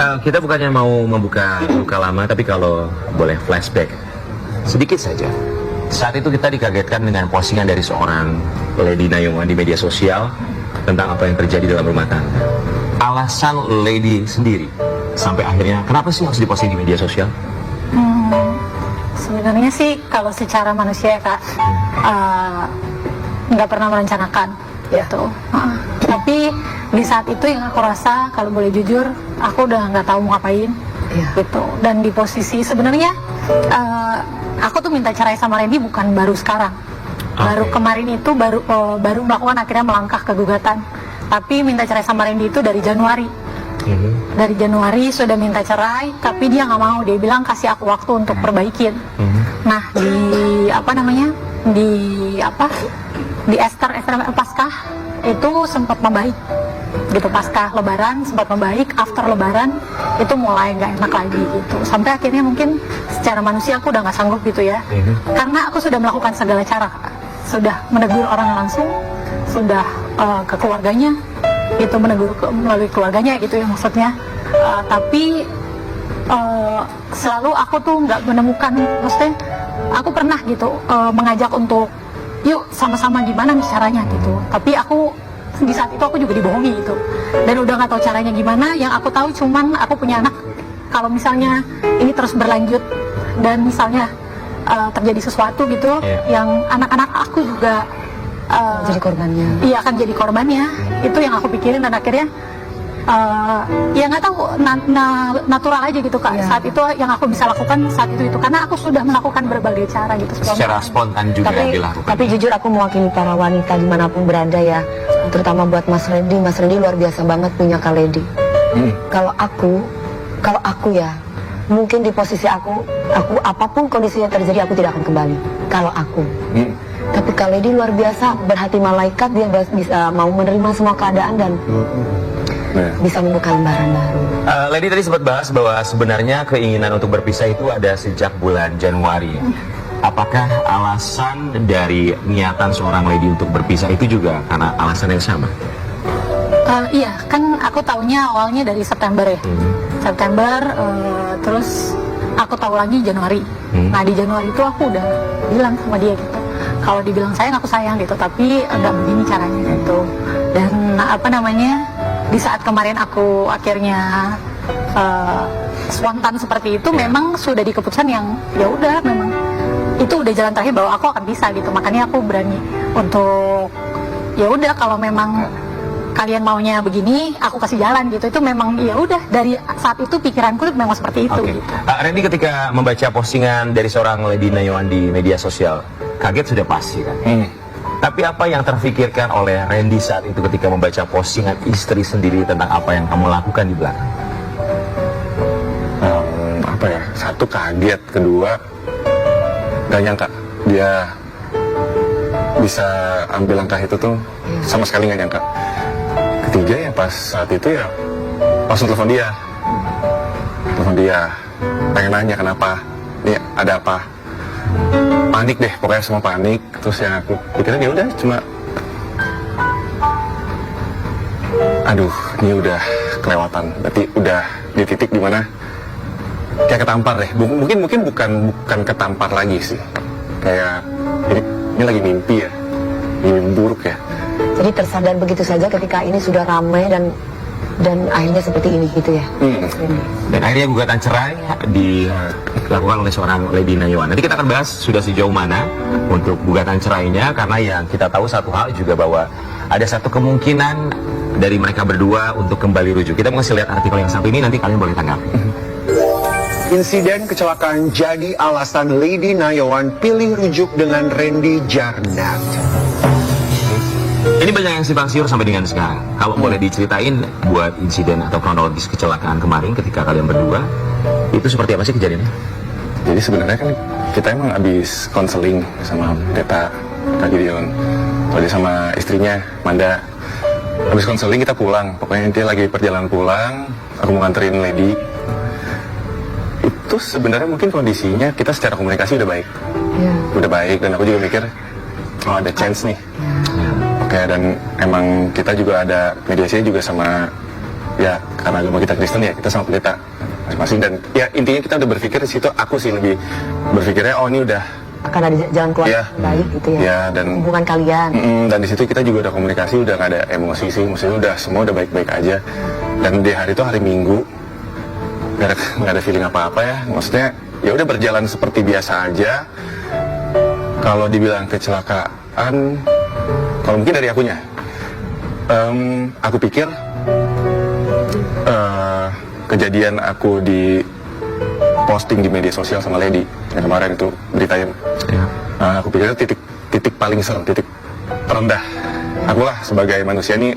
Kita bukannya mau membuka luka lama, tapi kalau boleh flashback sedikit saja. Saat itu kita dikagetkan dengan postingan dari seorang Lady Nayoman di media sosial tentang apa yang terjadi dalam rumah tangga. Alasan Lady sendiri sampai akhirnya kenapa sih harus diposting di media sosial? Sebenarnya sih kalau secara manusia ya Kak, nggak pernah merencanakan gitu. Tapi di saat itu yang aku rasa, kalau boleh jujur, aku udah nggak tahu mau ngapain gitu. Dan di posisi sebenarnya aku tuh minta cerai sama Randy bukan baru sekarang. Baru kemarin itu baru melakukan akhirnya melangkah ke gugatan. Tapi minta cerai sama Randy itu dari Januari. Dari Januari sudah minta cerai, tapi dia nggak mau. Dia bilang kasih aku waktu untuk perbaikin. Nah di Esther Paskah itu sempat membaik gitu. Pasca Lebaran sempat membaik, after Lebaran itu mulai nggak enak lagi gitu. Sampai akhirnya mungkin secara manusia aku udah nggak sanggup gitu ya. Karena aku sudah melakukan segala cara, sudah menegur orang langsung, sudah ke keluarganya itu, menegur melalui keluarganya gitu ya maksudnya. Tapi selalu aku tuh nggak menemukan, maksudnya aku pernah gitu mengajak untuk yuk sama-sama gimana nih caranya gitu. Tapi aku di saat itu aku juga dibohongi gitu, dan udah nggak tahu caranya gimana. Yang aku tahu cuman aku punya anak, kalau misalnya ini terus berlanjut dan misalnya terjadi sesuatu gitu, yang anak-anak aku juga jadi korbannya. Iya, akan jadi korbannya. Itu yang aku pikirin, dan akhirnya ya nggak tahu, natural aja gitu Kak. Saat itu yang aku bisa lakukan saat itu karena aku sudah melakukan berbagai cara gitu. Secara spontan juga dilakukan. Tapi jujur aku mewakili para wanita dimanapun berada ya, terutama buat Mas Randy. Mas Randy luar biasa banget punya Kak Lady. Kalau aku ya, mungkin di posisi aku apapun kondisinya terjadi, aku tidak akan kembali. Kalau aku. Tapi Kak Lady luar biasa, berhati malaikat. Dia bisa mau menerima semua keadaan dan bisa membuka lembaran baru. Lady tadi sempat bahas bahwa sebenarnya keinginan untuk berpisah itu ada sejak bulan Januari. Apakah alasan dari niatan seorang Lady untuk berpisah itu juga karena alasan yang sama? Iya, kan aku taunya awalnya dari September ya. September, terus aku tahu lagi Januari. Nah di Januari itu aku udah bilang sama dia gitu, kalau dibilang sayang aku sayang gitu, tapi nggak begini caranya gitu. Dan di saat kemarin aku akhirnya spontan seperti itu, memang sudah di keputusan yang ya udah, memang itu udah jalan terakhir bahwa aku akan bisa gitu. Makanya aku berani untuk ya udah, kalau memang kalian maunya begini, aku kasih jalan gitu. Itu memang ya udah, dari saat itu pikiranku memang seperti itu. Gitu. Randy ketika membaca postingan dari seorang Lady Nayoman di media sosial, kaget sudah pasti kan? Tapi apa yang terfikirkan oleh Randy saat itu ketika membaca postingan istri sendiri tentang apa yang kamu lakukan di belakang? Satu, kaget. Kedua, gak nyangka dia bisa ambil langkah itu tuh, sama sekali gak nyangka. Ketiga ya pas saat itu ya langsung telepon dia, pengen nanya kenapa, ini ada apa. Panik deh, pokoknya semua panik. Terus yang aku pikirin ya udah cuma, aduh ini udah kelewatan, berarti udah di titik dimana kayak ketampar deh. Mungkin bukan ketampar lagi sih, kayak ini lagi mimpi ya, mimpi buruk ya. Jadi tersadar begitu saja ketika ini sudah ramai dan akhirnya seperti ini gitu ya. Dan akhirnya gugatan cerai dilakukan oleh seorang Lady Nayoman. Nanti kita akan bahas sudah sejauh mana untuk gugatan cerainya, karena yang kita tahu satu hal juga bahwa ada satu kemungkinan dari mereka berdua untuk kembali rujuk. Kita mau kasih lihat artikel yang satu ini, nanti kalian boleh tanggapi. Insiden kecelakaan jadi alasan Lady Nayoman pilih rujuk dengan Randy Jarnat. Ini banyak yang simpang siur sampai dengan sekarang. Kalau boleh diceritain buat insiden atau kronologis kecelakaan kemarin ketika kalian berdua, itu seperti apa sih kejadiannya? Jadi sebenarnya kan kita emang abis konseling sama Kak Gideon, tadi sama istrinya Manda. Abis konseling kita pulang, pokoknya dia lagi perjalanan pulang, aku mau nganterin Lady. Itu sebenarnya mungkin kondisinya kita secara komunikasi udah baik, udah baik, dan aku juga mikir oh ada chance nih. Oke, dan emang kita juga ada mediasinya juga sama ya karena agama kita Kristen ya kita sama pendeta masing-masing, dan ya intinya kita udah berpikir di situ, aku sih lebih berpikirnya oh ini udah Akan ada jalan keluar Iya. yang baik gitu ya. Iya, dan hubungan kalian. dan di situ kita juga udah komunikasi, udah nggak ada emosi sih, maksudnya udah semua udah baik-baik aja. Dan di hari itu hari Minggu, nggak ada feeling apa-apa ya, maksudnya ya udah berjalan seperti biasa aja. Kalau dibilang kecelakaan, kalau mungkin dari akunya, aku pikir kejadian aku di posting di media sosial sama Lady yang kemarin itu beritanya, aku pikir itu titik paling serem, titik terendah. Aku lah sebagai manusia nih,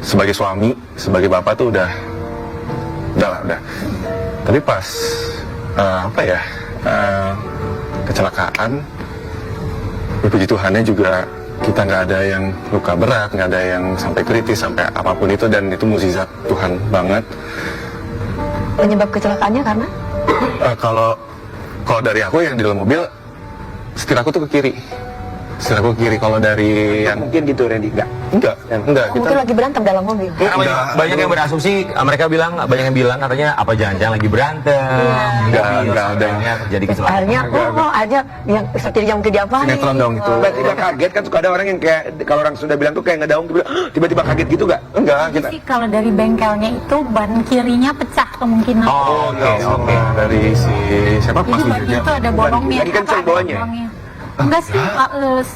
sebagai suami, sebagai bapak tuh udah. Tapi pas kecelakaan, puji Tuhannya juga kita nggak ada yang luka berat, nggak ada yang sampai kritis, sampai apapun itu, dan itu mukjizat Tuhan banget. Penyebab kecelakaannya karena? Kalau dari aku yang di dalam mobil, setir aku tuh ke kiri. Setir aku ke kiri. Kalau dari yang Mungkin gitu Randy, enggak? enggak. Mungkin lagi berantem dalam mobil. Banyak yang berasumsi, mereka bilang, banyak yang bilang katanya apa jangan-jangan lagi berantem. Enggak ada. Terjadi kecelakaan. Akhirnya aja yang setirnya mungkin diapain? Sinetron dong itu. Tiba-tiba kaget kan, suka ada orang yang kayak kalau orang sudah bilang tuh kayak ngedaung, tiba-tiba kaget gitu nggak? Enggak, kita. Sih, kalau dari bengkelnya itu ban kirinya pecah kemungkinan. Oh, oke. Dari si siapa Jadi Mas ban Wijaya. itu ada bolongnya. Jadi kenceng ada bawahnya? bolongnya. Enggak sih,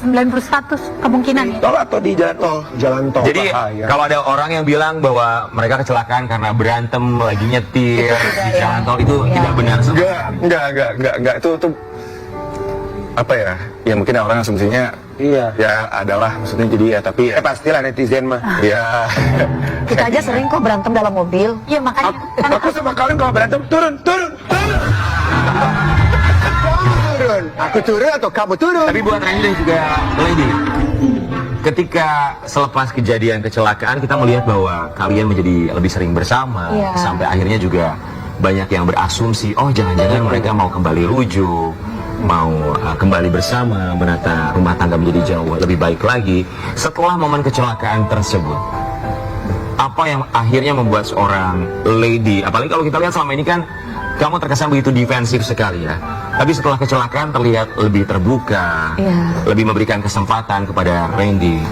90-100 kemungkinan ya. Tol atau di jalan tol? Jalan tol. Jadi bahaya. kalau ada orang yang bilang bahwa mereka kecelakaan karena berantem lagi nyetir di jalan tol, itu tidak benar. Enggak. Itu apa ya? Ya mungkin orang asumsinya Iya. ya adalah maksudnya jadi ya, tapi ya. Pastilah netizen mah. Ya. Kita aja sering kok berantem dalam mobil. Iya makanya kan Aku sama kalian kalau berantem turun. Turun. Aku turun atau kamu turun? Tapi buat Randy dan juga Lady, ketika selepas kejadian kecelakaan kita melihat bahwa kalian menjadi lebih sering bersama, Iya. sampai akhirnya juga banyak yang berasumsi, oh jangan-jangan mereka mau kembali rujuk, mau kembali bersama, menata rumah tangga menjadi jauh lebih baik lagi. Setelah momen kecelakaan tersebut, apa yang akhirnya membuat seorang Lady, apalagi kalau kita lihat selama ini kan kamu terkesan begitu defensif sekali ya, tapi setelah kecelakaan terlihat lebih terbuka, Iya. lebih memberikan kesempatan kepada Randy.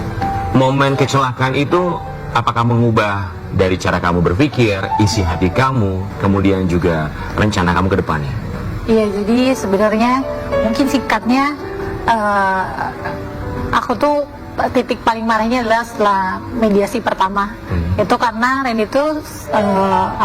Momen kecelakaan itu apakah mengubah dari cara kamu berpikir, isi hati kamu, kemudian juga rencana kamu ke depannya? iya, jadi sebenarnya mungkin singkatnya aku tuh titik paling marahnya adalah setelah mediasi pertama. Itu karena Randy itu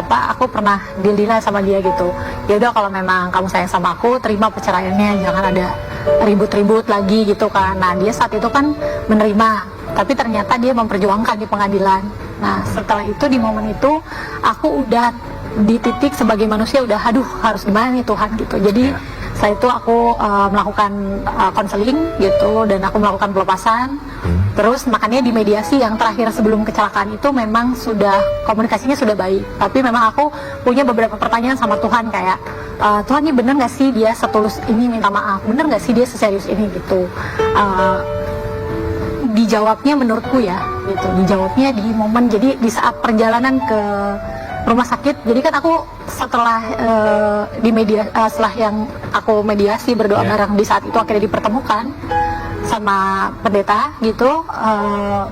aku pernah deal-dealan sama dia gitu. Ya udah kalau memang kamu sayang sama aku, terima perceraiannya, jangan ada ribut-ribut lagi gitu kan. Nah, dia saat itu kan menerima, tapi ternyata dia memperjuangkan di pengadilan. Nah, setelah itu di momen itu aku udah di titik sebagai manusia udah aduh harus gimana nih Tuhan gitu. Jadi setelah itu aku melakukan konseling gitu, dan aku melakukan pelepasan. Terus makanya di mediasi yang terakhir sebelum kecelakaan itu memang sudah komunikasinya sudah baik. Tapi memang aku punya beberapa pertanyaan sama Tuhan kayak Tuhan, ini bener nggak sih dia setulus ini minta maaf? Bener nggak sih dia seserius ini gitu? Dijawabnya menurutku ya gitu. Dijawabnya di momen, jadi di saat perjalanan ke rumah sakit. Jadi kan aku setelah setelah yang aku mediasi berdoa bareng, di saat itu akhirnya dipertemukan sama pendeta gitu,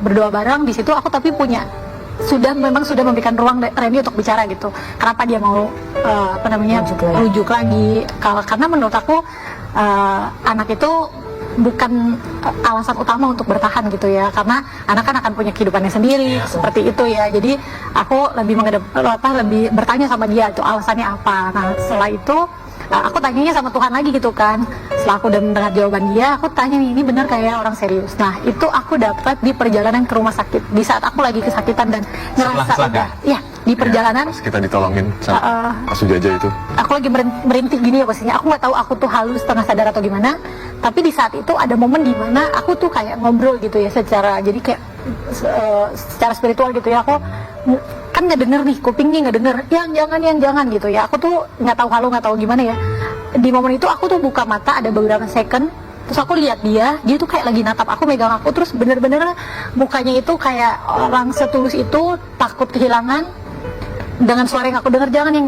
berdoa bareng di situ. Aku tapi memang sudah memberikan ruang Randy untuk bicara gitu. Kenapa dia mau rujuk lagi? Karena menurut aku anak itu bukan alasan utama untuk bertahan gitu ya, karena anak kan akan punya kehidupannya sendiri seperti itu ya. Jadi aku lebih lebih bertanya sama dia itu alasannya apa. Nah, setelah itu aku tanyanya sama Tuhan lagi gitu kan. Setelah aku udah mendengar jawaban dia, aku tanya nih, ini bener kayak orang serius. Nah, itu aku dapat di perjalanan ke rumah sakit di saat aku lagi kesakitan dan ngerasa udah di perjalanan Pas kita ditolongin sama Mas Wijaya itu. aku lagi merintih gini ya posisinya. Aku nggak tahu aku tuh halus setengah sadar atau gimana. Tapi di saat itu ada momen di mana aku tuh kayak ngobrol gitu ya, secara secara spiritual gitu ya. Aku kan nggak denger nih, kupingnya nggak denger, yang jangan gitu ya. Aku tuh nggak tahu halu, nggak tahu gimana ya. Di momen itu aku tuh buka mata ada beberapa second, terus aku lihat dia tuh kayak lagi natap aku, megang aku, terus bener-bener mukanya itu kayak orang setulus itu, takut kehilangan, dengan suara yang aku dengar, jangan yang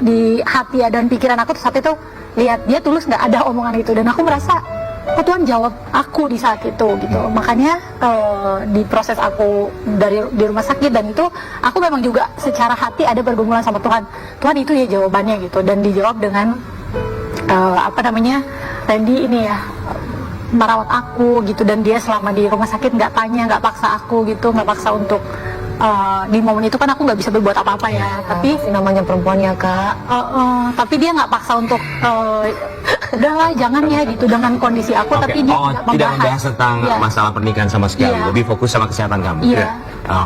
di hati dan pikiran aku tuh saat itu, lihat dia tulus nggak ada omongan itu, dan aku merasa oh Tuhan jawab aku di saat itu gitu. Makanya di proses aku di rumah sakit dan itu aku memang juga secara hati ada bergumulan sama Tuhan. Tuhan itu ya jawabannya gitu, dan dijawab dengan Randy ini ya merawat aku gitu, dan dia selama di rumah sakit nggak tanya, nggak paksa aku gitu, nggak paksa untuk di momen itu kan aku nggak bisa berbuat apa-apa ya, tapi namanya perempuan ya Kak. tapi dia nggak paksa untuk udahlah jangan ya gitu dengan kondisi aku. Oke. Tapi dia tidak membahas tentang Iya. masalah pernikahan sama sekali, Iya. lebih fokus sama kesehatan kamu. Iya.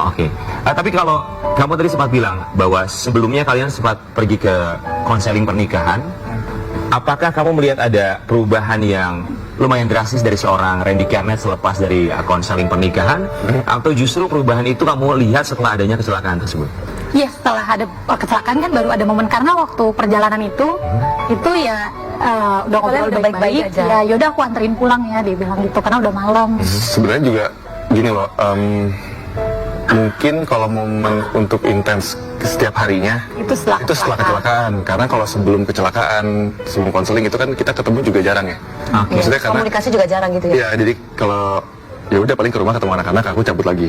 Oke. Tapi kalau kamu tadi sempat bilang bahwa sebelumnya kalian sempat pergi ke konseling pernikahan, apakah kamu melihat ada perubahan yang lumayan drastis dari seorang Randy Karnet selepas dari konseling pernikahan, atau justru perubahan itu kamu lihat setelah adanya kecelakaan tersebut? Iya, setelah ada kecelakaan kan baru ada momen, karena waktu perjalanan itu ya udah ngobrol udah baik-baik baik-baik aja. ya, yaudah aku anterin pulang ya, dia bilang gitu karena udah malam. Sebenarnya juga gini loh, mungkin kalau momen untuk intens setiap harinya Itu setelah kecelakaan. Karena kalau sebelum kecelakaan, sebelum konseling itu kan kita ketemu juga jarang ya. Oke. Maksudnya karena Komunikasi juga jarang gitu ya. ya jadi kalau ya udah paling ke rumah ketemu anak-anak, aku cabut lagi.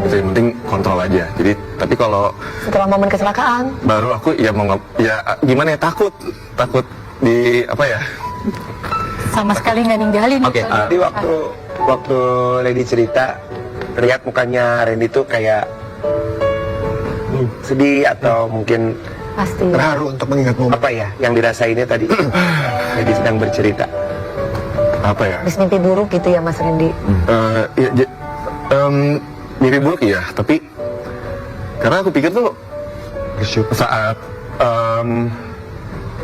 Itu yang penting kontrol aja. Jadi tapi kalau Setelah momen kecelakaan, baru aku ya gimana ya, takut di apa ya. sama sekali nggak ninggalin. Oke, gitu. Jadi waktu Lady cerita, terlihat mukanya Randy tuh kayak sedih atau mungkin pasti. terharu untuk mengingat momen apa ya yang dirasainnya tadi. Lady sedang bercerita. Apa ya? Habis mimpi buruk gitu ya Mas Randy. Mimpi buruk ya, tapi karena aku pikir tuh saat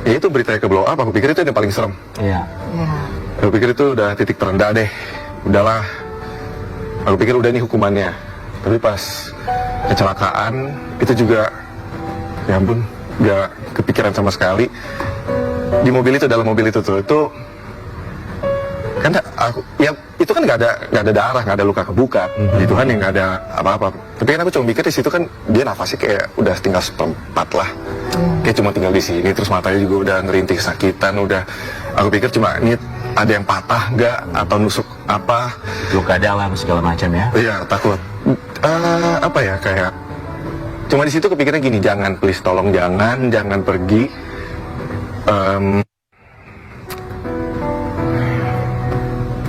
ya itu beritanya ke blow up, aku pikir itu yang paling serem. Iya. Ya. Aku pikir itu udah titik terendah deh, udahlah. Aku pikir udah nih hukumannya. Tapi pas kecelakaan itu juga, ya ampun, gak kepikiran sama sekali. Di mobil itu, dalam mobil itu kan aku ya itu kan nggak ada darah, nggak ada luka kebuka, itu kan yang nggak ada apa-apa. Tapi kan aku cuma pikir di situ kan dia nafasnya kayak udah tinggal seperempat lah, kayak cuma tinggal di sini, terus matanya juga udah ngerintih kesakitan, udah aku pikir cuma ini ada yang patah nggak atau nusuk apa, Luka dalam segala macam ya. iya takut. Apa ya, kayak cuma di situ kepikirnya gini, jangan, please tolong jangan pergi.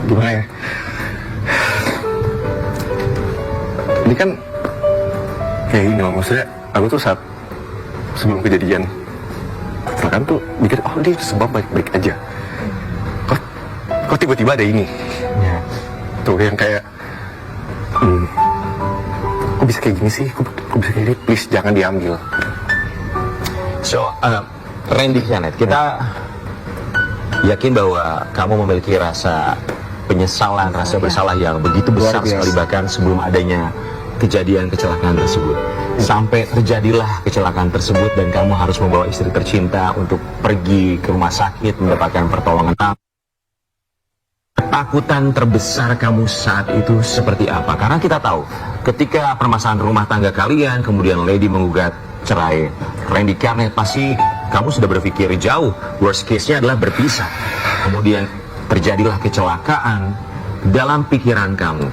Gimana ya? Ini kan kayak gini loh, maksudnya aku tuh saat sebelum kejadian kecelakaan tuh mikir, oh dia sebab baik-baik aja. Kok tiba-tiba ada ini? Ya. Tuh yang kayak, kok bisa kayak gini sih? Kok bisa kayak gini? Please jangan diambil. So, Randy Janet, kita yakin bahwa kamu memiliki rasa penyesalan, rasa bersalah yang begitu besar sekali, bahkan sebelum adanya kejadian kecelakaan tersebut. Sampai terjadilah kecelakaan tersebut dan kamu harus membawa istri tercinta untuk pergi ke rumah sakit mendapatkan pertolongan. Ketakutan terbesar kamu saat itu seperti apa? Karena kita tahu ketika permasalahan rumah tangga kalian, kemudian Lady menggugat cerai Randy Karnet, pasti kamu sudah berpikir jauh. Worst case-nya adalah berpisah. Kemudian terjadilah kecelakaan. Dalam pikiran kamu,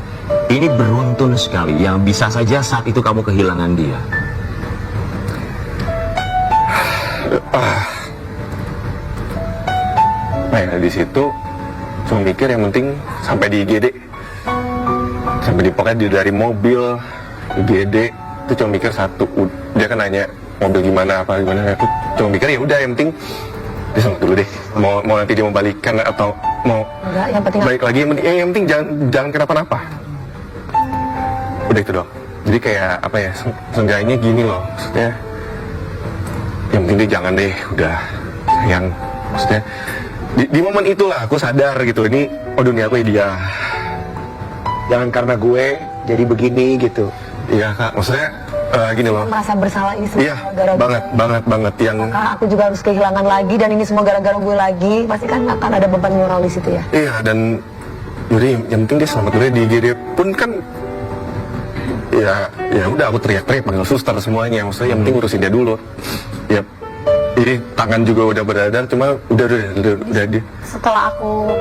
ini beruntun sekali, yang bisa saja saat itu kamu kehilangan dia. Nah ya, di situ cuma mikir yang penting sampai di IGD, sampai di pokoknya dari mobil IGD itu cuma mikir satu. Dia kan nanya mobil gimana aku cuma mikir ya udah, yang penting dia selamat dulu deh. Mau nanti dia mau balikan atau mau Enggak, yang penting balik lagi, yang penting jangan kenapa-napa. Udah itu dong. Jadi kayak apa ya, seenggaknya gini loh, maksudnya yang penting dia jangan deh, udah sayang. Maksudnya di momen itulah aku sadar gitu, ini oh dunia aku ya dia. Jangan karena gue jadi begini gitu. Iya Kak, maksudnya gini loh. merasa bersalah ini semua Iya, gara-gara banget yang Kak, aku juga harus kehilangan lagi dan ini semua gara-gara gue lagi. Pasti kan akan ada beban moral di situ ya. iya. Dan jadi yang penting dia selamat dulu ya. Di IGD pun kan ya udah aku teriak-teriak panggil suster semuanya, maksudnya yang penting urusin dia dulu. Ya, ini tangan juga udah beredar, cuma udah dia. Setelah aku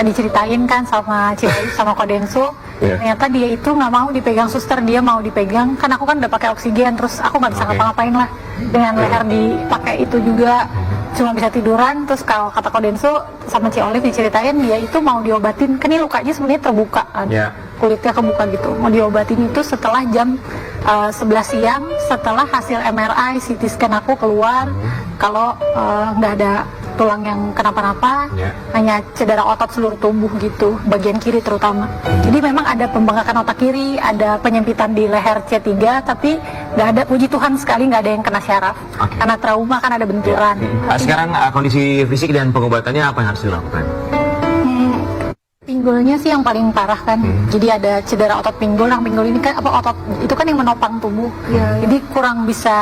diceritain kan sama Cili sama Kodensu, ternyata dia itu nggak mau dipegang suster, dia mau dipegang, kan aku kan udah pakai oksigen, terus aku nggak bisa ngapa-ngapain lah dengan leher dipakai itu juga, cuma bisa tiduran. Terus kalau kata Kodensu sama Ci Olive diceritain, dia itu mau diobatin, kan ini lukanya sebenarnya terbuka kan, kulitnya kebuka gitu, mau diobatin itu setelah jam 11 siang, setelah hasil MRI CT scan aku keluar kalau nggak ada tulang yang kenapa-napa, hanya cedera otot seluruh tubuh gitu, bagian kiri terutama. Jadi memang ada pembengkakan otak kiri, ada penyempitan di leher C3, tapi nggak ada, puji Tuhan sekali nggak ada yang kena syaraf. Karena trauma kan ada benturan. Sekarang kondisi fisik dan pengobatannya apa yang harus dilakukan? Pinggulnya sih yang paling parah kan, jadi ada cedera otot pinggul. Nah, pinggul ini kan otot itu kan yang menopang tubuh, jadi kurang bisa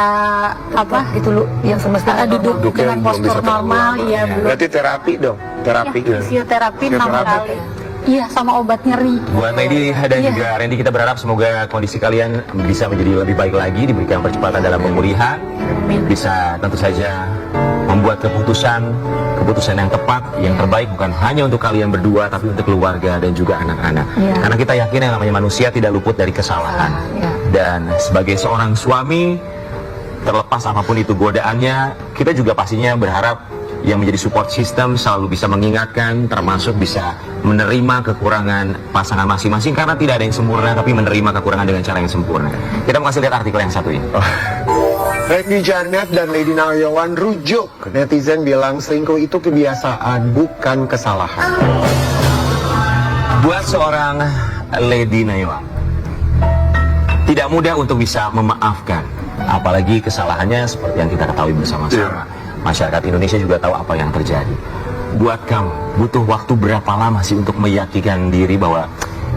gitu lu yang semestinya duduk dengan postur normal. Berarti terapi dong, fisioterapi 6 kali. Iya, sama obat nyeri. Buat Lady dan juga Randy, kita berharap semoga kondisi kalian bisa menjadi lebih baik lagi, diberikan percepatan dalam pemulihan, bisa tentu saja membuat keputusan yang tepat, yang terbaik bukan hanya untuk kalian berdua, tapi untuk keluarga dan juga anak-anak. Karena kita yakin yang namanya manusia tidak luput dari kesalahan. Dan sebagai seorang suami, terlepas apapun itu godaannya, kita juga pastinya berharap yang menjadi support system selalu bisa mengingatkan, termasuk bisa menerima kekurangan pasangan masing-masing, karena tidak ada yang sempurna, tapi menerima kekurangan dengan cara yang sempurna. Kita mau kasih lihat artikel yang satu ini. Randy Jarnat dan Lady Nayawan rujuk. Netizen bilang selingkuh itu kebiasaan, bukan kesalahan. Buat seorang Lady Nayawan, tidak mudah untuk bisa memaafkan, apalagi kesalahannya seperti yang kita ketahui bersama-sama. Masyarakat Indonesia juga tahu apa yang terjadi. Buat kamu, butuh waktu berapa lama sih untuk meyakinkan diri bahwa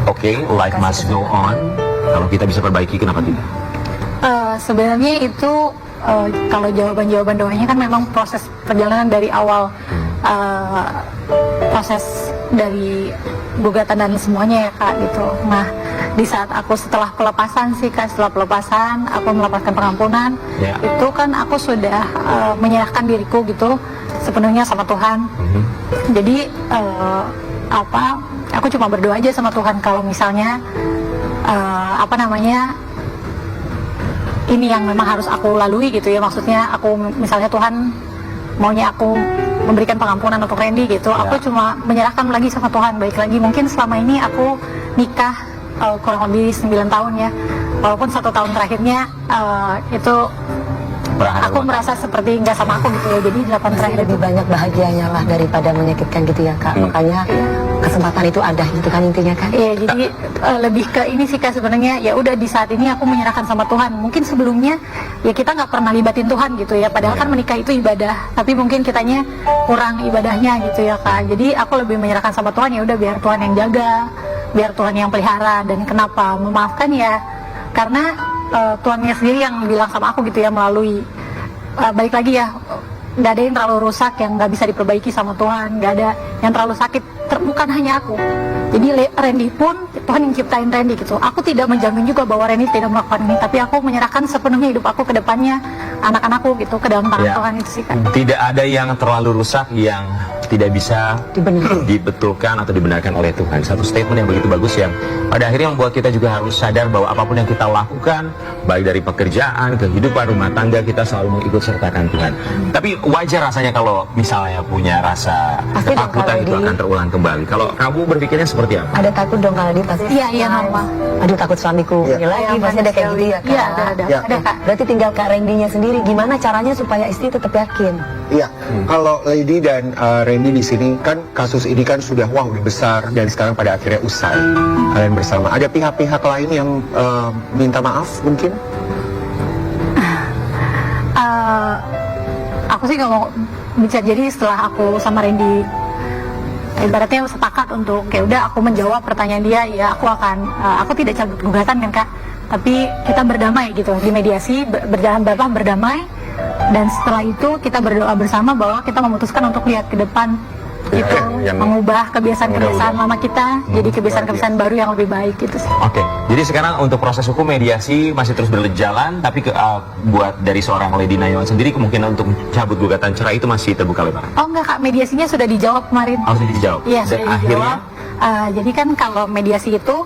oke, life must go on. Kalau kita bisa perbaiki, kenapa tidak? Sebenarnya itu kalau jawaban doanya kan memang proses perjalanan dari awal, proses dari gugatan dan semuanya ya Kak gitu. Nah, di saat aku setelah pelepasan sih Kak, setelah pelepasan aku melepaskan pengampunan, itu kan aku sudah menyerahkan diriku gitu sepenuhnya sama Tuhan. Jadi aku cuma berdoa aja sama Tuhan kalau misalnya ini yang memang harus aku lalui gitu ya, maksudnya aku misalnya Tuhan maunya aku memberikan pengampunan untuk Randy gitu, aku cuma menyerahkan lagi sama Tuhan. Baik lagi, mungkin selama ini aku nikah kurang lebih 9 tahun ya, walaupun 1 tahun terakhirnya itu aku merasa seperti nggak sama aku gitu ya, jadi 8 terakhir lebih banyak bahagianya lah daripada menyakitkan gitu ya Kak. Makanya kesempatan itu ada gitu kan intinya kan. Iya, jadi lebih ke ini sih Kak sebenarnya, ya udah di saat ini aku menyerahkan sama Tuhan. Mungkin sebelumnya ya kita nggak pernah libatin Tuhan gitu ya, padahal kan menikah itu ibadah, tapi mungkin kitanya kurang ibadahnya gitu ya Kak. Jadi aku lebih menyerahkan sama Tuhan, ya udah biar Tuhan yang jaga, biar Tuhan yang pelihara. Dan kenapa memaafkan ya karena Tuhannya sendiri yang bilang sama aku gitu ya, melalui balik lagi ya, nggak ada yang terlalu rusak yang nggak bisa diperbaiki sama Tuhan, nggak ada yang terlalu sakit, bukan hanya aku. Jadi Randy pun Tuhan yang ciptain Randy gitu. Aku tidak menjamin juga bahwa Randy tidak melakukan ini, tapi aku menyerahkan sepenuhnya hidup aku ke depannya, anak-anakku gitu, ke dalam tangan Tuhan itu sih kan. Tidak ada yang terlalu rusak yang tidak bisa dibetulkan atau dibenarkan oleh Tuhan. Satu statement yang begitu bagus yang pada akhirnya membuat kita juga harus sadar bahwa apapun yang kita lakukan, baik dari pekerjaan, kehidupan, rumah tangga, kita selalu mengikut sertakan Tuhan. Tapi wajar rasanya kalau misalnya punya rasa ketakutan itu akan terulang kembali. Kalau kamu berpikirnya seperti apa? Ada takut dong kalau dia pasti. Iya normal. Aduh takut suamiku ini lagi, pasti ada kayak gitu ya Kak. Iya ada Kak. Berarti tinggal Kak Randy-nya sendiri, gimana caranya supaya istri tetap yakin? Iya, kalau Lady dan Randy di sini kan kasus ini kan sudah udah besar dan sekarang pada akhirnya usai kalian bersama. Ada pihak-pihak lain yang minta maaf mungkin? Aku sih nggak mau bicara. Jadi setelah aku sama Randy ibaratnya sepakat untuk ya udah aku menjawab pertanyaan dia, ya aku akan aku tidak cabut gugatan kan Kak, tapi kita berdamai gitu di mediasi, berdamai. Dan setelah itu kita berdoa bersama bahwa kita memutuskan untuk lihat ke depan gitu, yang mengubah kebiasaan-kebiasaan mudah-mudahan. lama kita jadi kebiasaan-kebiasaan baru yang lebih baik gitu sih. Oke, jadi sekarang untuk proses hukum mediasi masih terus berjalan, tapi buat dari seorang Lady Nayawan sendiri kemungkinan untuk cabut gugatan cerai itu masih terbuka lebar. Oh enggak Kak, mediasinya sudah dijawab kemarin. Harus dijawab. Iya, Dan sudah akhirnya dijawab. Jadi kan kalau mediasi itu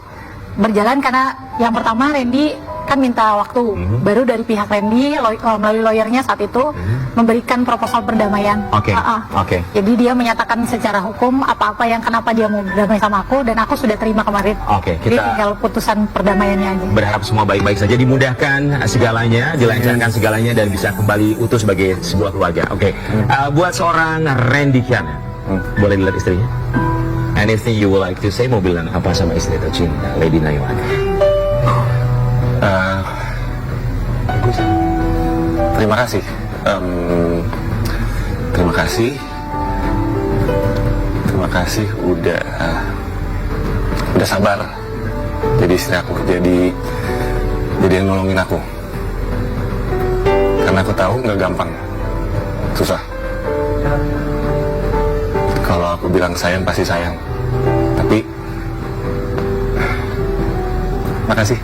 berjalan karena yang pertama Randy kan minta waktu, baru dari pihak Randy melalui lawyernya saat itu memberikan proposal perdamaian. Oke, oke. Jadi dia menyatakan secara hukum apa-apa yang kenapa dia mau berdamai sama aku dan aku sudah terima kemarin. Oke, Jadi kita tinggal putusan perdamaiannya aja. berharap semua baik-baik saja, dimudahkan segalanya, dilancarkan segalanya dan bisa kembali utuh sebagai sebuah keluarga. Oke. Buat seorang Randy Kiana, boleh dilihat istrinya? Anything you would like to say? Mau bilang apa sama istri tercinta Lady Nayawan? Terima kasih. Terima kasih. Terima kasih udah sabar. Jadi istri aku, jadi yang nolongin aku. Karena aku tahu nggak gampang, susah. Kalau aku bilang sayang pasti sayang. Tapi, makasih.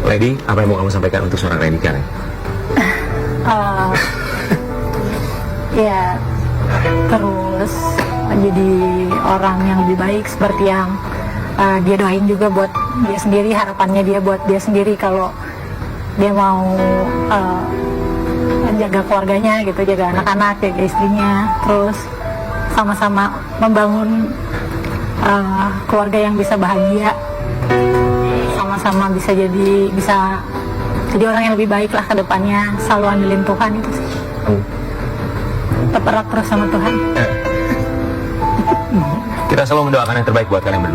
Lady, apa yang mau kamu sampaikan untuk seorang Randy Kiana? Ya terus jadi orang yang lebih baik seperti yang dia doain juga buat dia sendiri, harapannya dia buat dia sendiri kalau dia mau jaga keluarganya gitu, jaga anak-anak, jaga istrinya, terus sama-sama membangun keluarga yang bisa bahagia, sama-sama bisa jadi orang yang lebih baik lah ke depannya, selalu andelin Tuhan itu sih. Tetap erat terus sama Tuhan. Kita selalu mendoakan yang terbaik buat kalian berdua.